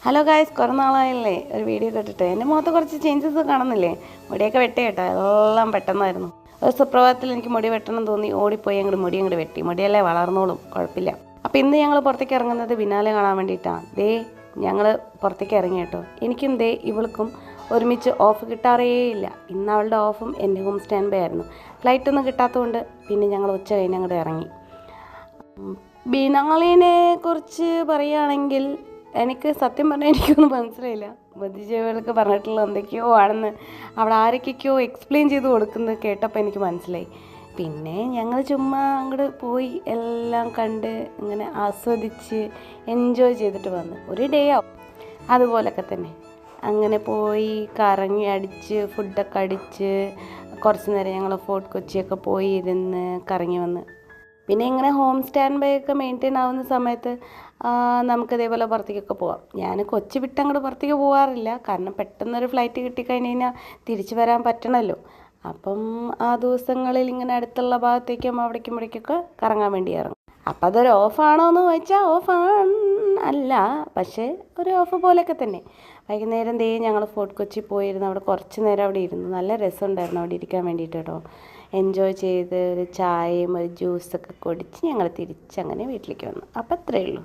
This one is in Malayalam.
ഹലോ ഗായ്സ്, കുറേ നാളായല്ലേ ഒരു വീഡിയോ കേട്ടിട്ട്. എൻ്റെ മുഖത്ത് കുറച്ച് ചേഞ്ചസ് കാണുന്നില്ലേ? മുടിയൊക്കെ വെട്ടി കേട്ടോ, എല്ലാം പെട്ടെന്നായിരുന്നു. ഒരു സുപ്രഭാതത്തിൽ എനിക്ക് മുടി വെട്ടണം തോന്നി, ഓടിപ്പോയി മുടി അങ്ങോട്ട് വെട്ടി. മുടിയല്ലേ, വളർന്നോളും, കുഴപ്പമില്ല. അപ്പോൾ ഇന്ന് ഞങ്ങൾ പുറത്തേക്ക് ഇറങ്ങുന്നത് ബിനാലെ കാണാൻ വേണ്ടിയിട്ടാണ്. ഞങ്ങൾ പുറത്തേക്ക് ഇറങ്ങി കേട്ടോ. എനിക്കും ഇവൾക്കും ഒരുമിച്ച് ഓഫ് കിട്ടാറേയില്ല. ഇന്ന് അവളുടെ ഓഫും എൻ്റെ ഹോം സ്റ്റാൻഡ് ബൈ ആയിരുന്നു. ഫ്ലൈറ്റൊന്നും കിട്ടാത്തതുകൊണ്ട് പിന്നെ ഞങ്ങൾ ഉച്ച കഴിഞ്ഞ് അങ്ങോട്ട് ഇറങ്ങി. ബിനാലിനെ കുറിച്ച് പറയുകയാണെങ്കിൽ എനിക്ക് സത്യം പറഞ്ഞാൽ എനിക്കൊന്നും മനസ്സിലായില്ല. ബുദ്ധിജീവികൾക്ക് പറഞ്ഞിട്ടുള്ള എന്തൊക്കെയോ ആണെന്ന് അവിടെ ആരൊക്കെയോ എക്സ്പ്ലെയിൻ ചെയ്ത് കൊടുക്കുന്നത് കേട്ടപ്പോൾ എനിക്ക് മനസ്സിലായി. പിന്നെ ഞങ്ങൾ ചുമ്മാ അങ്ങോട്ട് പോയി എല്ലാം കണ്ട് ഇങ്ങനെ ആസ്വദിച്ച് എൻജോയ് ചെയ്തിട്ട് വന്ന് ഒരു ഡേ ആവും. അതുപോലൊക്കെ തന്നെ അങ്ങനെ പോയി കറങ്ങി അടിച്ച് ഫുഡൊക്കെ അടിച്ച് കുറച്ച് നേരം ഞങ്ങൾ ഫോർട്ട് കൊച്ചിയൊക്കെ പോയി ഇരുന്ന് കറങ്ങി വന്ന്. പിന്നെ ഇങ്ങനെ ഹോം സ്റ്റാൻഡ് ബൈ ഒക്കെ മെയിൻറ്റെയിൻ ആവുന്ന സമയത്ത് നമുക്ക് ഇതേപോലെ പുറത്തേക്കൊക്കെ പോവാം. ഞാൻ കൊച്ചി വിട്ട് അങ്ങോട്ട് പുറത്തേക്ക് പോകാറില്ല, കാരണം പെട്ടെന്നൊരു ഫ്ലൈറ്റ് കിട്ടിക്കഴിഞ്ഞ് കഴിഞ്ഞാൽ തിരിച്ചു വരാൻ പറ്റണമല്ലോ. അപ്പം ആ ദിവസങ്ങളിൽ ഇങ്ങനെ അടുത്തുള്ള ഭാഗത്തേക്കും അവിടേക്കും ഇവിടേക്കൊക്കെ കറങ്ങാൻ വേണ്ടി ഇറങ്ങും. അപ്പം അതൊരു ഓഫാണോ എന്ന് ചോദിച്ചാൽ ഓഫാണ് അല്ല, പക്ഷേ ഒരു ഓഫ് പോലെയൊക്കെ തന്നെ. വൈകുന്നേരം ഞങ്ങൾ ഫോർട്ട് കൊച്ചി പോയിരുന്നു. അവിടെ കുറച്ച് നേരം അവിടെ ഇരുന്നു. നല്ല രസമുണ്ടായിരുന്നു അവിടെ ഇരിക്കാൻ വേണ്ടിയിട്ട് കേട്ടോ. എൻജോയ് ചെയ്ത് ഒരു ചായയും ഒരു ജ്യൂസൊക്കെ കുടിച്ച് ഞങ്ങൾ തിരിച്ചങ്ങനെ വീട്ടിലേക്ക് വന്നു. അപ്പം അത്രയേ ഉള്ളൂ.